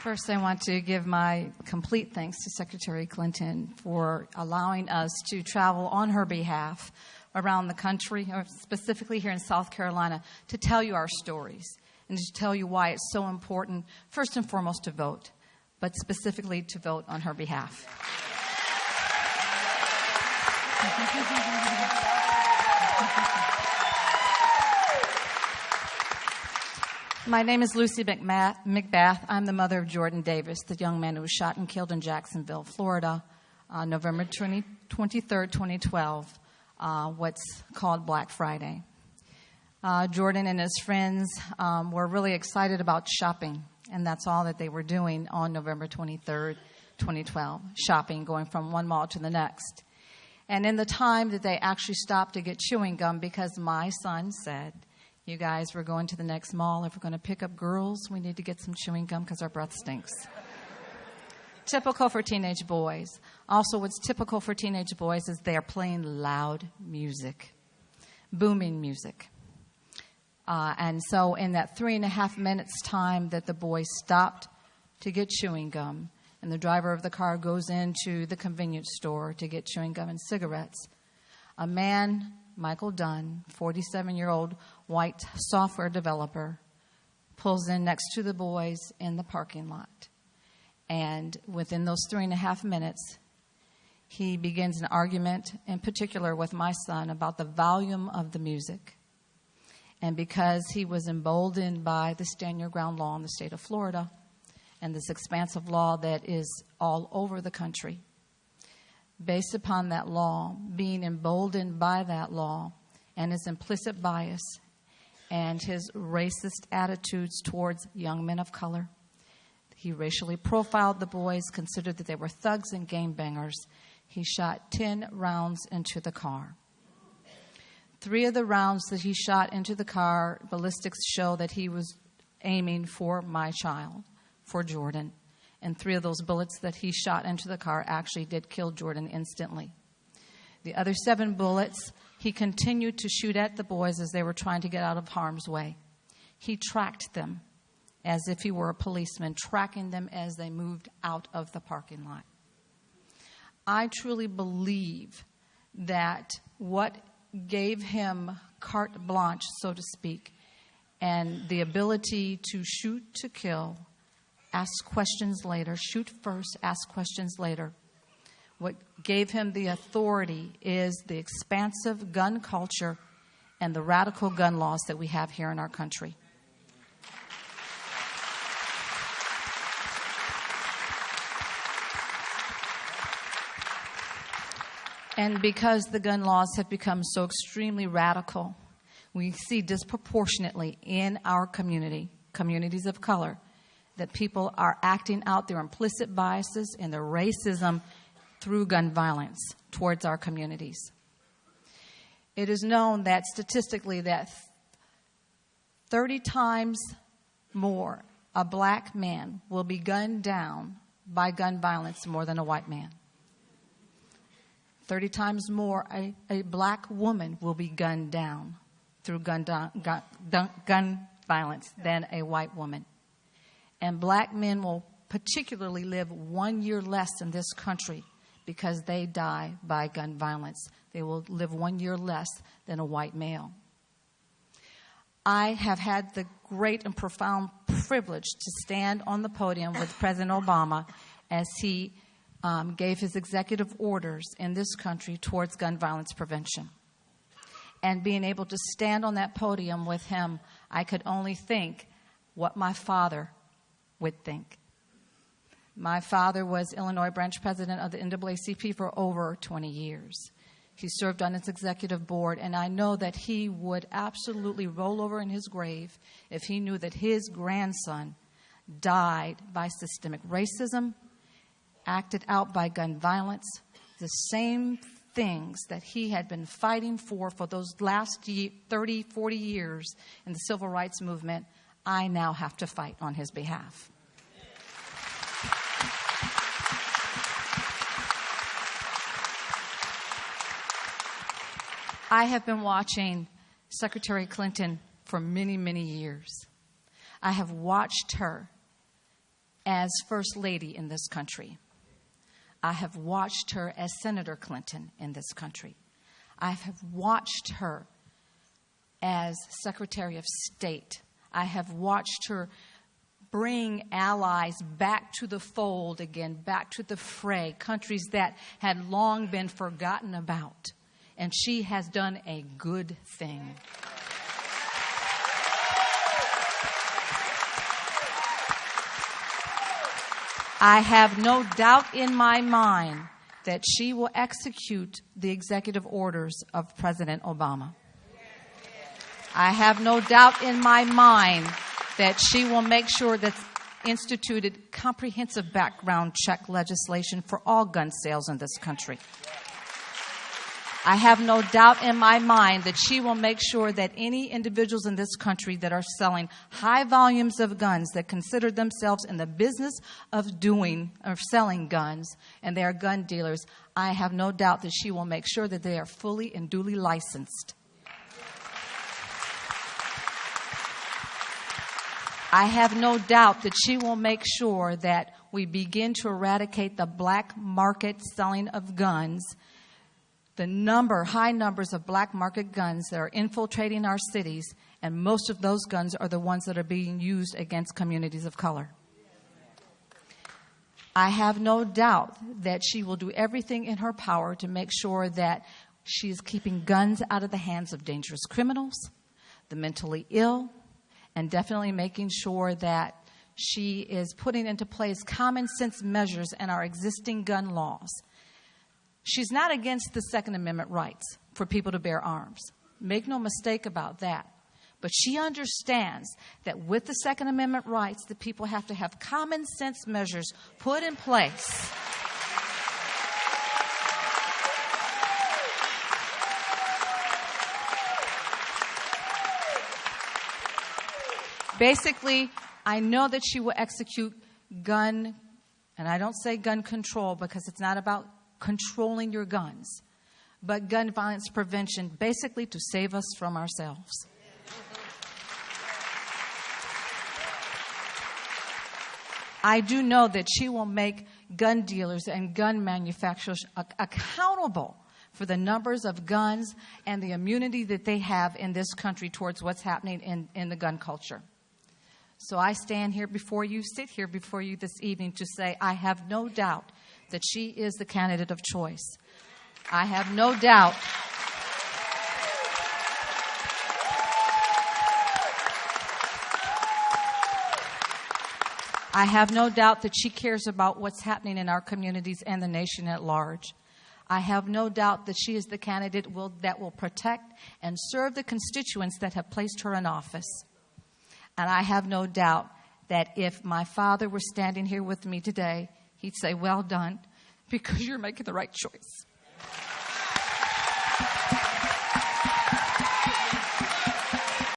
First, I want to give my complete thanks to Secretary Clinton for allowing us to travel on her behalf around the country, or specifically here in South Carolina, to tell you our stories and to tell you why it's so important, first and foremost, to vote, but specifically to vote on her behalf. My name is Lucy McBath. I'm the mother of Jordan Davis, the young man who was shot and killed in Jacksonville, Florida, on November 23rd, 2012, what's called Black Friday. Jordan and his friends were really excited about shopping, and that's all that they were doing on November 23rd, 2012, shopping, going from one mall to the next. And in the time that they actually stopped to get chewing gum, because my son said, "You guys, we're going to the next mall. If we're going to pick up girls, we need to get some chewing gum because our breath stinks." Typical for teenage boys. Also, what's typical for teenage boys is they are playing loud music, booming music. And so in that 3.5 minutes time that the boys stopped to get chewing gum, and the driver of the car goes into the convenience store to get chewing gum and cigarettes, a man, Michael Dunn, 47-year-old white software developer, pulls in next to the boys in the parking lot. And within those 3.5 minutes, he begins an argument, in particular with my son, about the volume of the music. And because he was emboldened by the Stand Your Ground law in the state of Florida, and this expansive law that is all over the country, based upon that law, being emboldened by that law and his implicit bias and his racist attitudes towards young men of color, he racially profiled the boys, considered that they were thugs and gangbangers. He shot 10 rounds into the car. 3 of the rounds that he shot into the car, ballistics show that he was aiming for my child, for Jordan. And 3 of those bullets that he shot into the car actually did kill Jordan instantly. The other 7 bullets, he continued to shoot at the boys as they were trying to get out of harm's way. He tracked them as if he were a policeman, tracking them as they moved out of the parking lot. I truly believe that what gave him carte blanche, so to speak, and the ability to shoot to kill, ask questions later, shoot first, ask questions later. What gave him the authority is the expansive gun culture and the radical gun laws that we have here in our country. And because the gun laws have become so extremely radical, we see disproportionately in our community, communities of color, that people are acting out their implicit biases and their racism through gun violence towards our communities. It is known that statistically that 30 times more a black man will be gunned down by gun violence more than a white man. 30 times more a black woman will be gunned down through gun violence than a white woman. And black men will particularly live 1 year less in this country because they die by gun violence. They will live 1 year less than a white male. I have had the great and profound privilege to stand on the podium with President Obama as he gave his executive orders in this country towards gun violence prevention. And being able to stand on that podium with him, I could only think what my father would think. My father was Illinois branch president of the NAACP for over 20 years. He served on its executive board, and I know that he would absolutely roll over in his grave if he knew that his grandson died by systemic racism, acted out by gun violence, the same things that he had been fighting for those last 30, 40 years in the civil rights movement. I now have to fight on his behalf. I have been watching Secretary Clinton for many, many years. I have watched her as First Lady in this country. I have watched her as Senator Clinton in this country. I have watched her as Secretary of State. I have watched her bring allies back to the fold again, back to the fray, countries that had long been forgotten about. And she has done a good thing. I have no doubt in my mind that she will execute the executive orders of President Obama. I have no doubt in my mind that she will make sure that's instituted comprehensive background check legislation for all gun sales in this country. I have no doubt in my mind that she will make sure that any individuals in this country that are selling high volumes of guns, that consider themselves in the business of doing or selling guns, and they are gun dealers, I have no doubt that she will make sure that they are fully and duly licensed. I have no doubt that she will make sure that we begin to eradicate the black market selling of guns, the high numbers of black market guns that are infiltrating our cities, and most of those guns are the ones that are being used against communities of color. I have no doubt that she will do everything in her power to make sure that she is keeping guns out of the hands of dangerous criminals, the mentally ill, and definitely making sure that she is putting into place common sense measures in our existing gun laws. She's not against the Second Amendment rights for people to bear arms. Make no mistake about that. But she understands that with the Second Amendment rights, the people have to have common sense measures put in place. Basically, I know that she will execute gun, and I don't say gun control because it's not about controlling your guns, but gun violence prevention, basically to save us from ourselves. I do know that she will make gun dealers and gun manufacturers accountable for the numbers of guns and the immunity that they have in this country towards what's happening in the gun culture. So I stand here before you, sit here before you this evening to say I have no doubt that she is the candidate of choice. I have no doubt. I have no doubt that she cares about what's happening in our communities and the nation at large. I have no doubt that she is the candidate that will protect and serve the constituents that have placed her in office. And I have no doubt that if my father were standing here with me today, he'd say, well done, because you're making the right choice.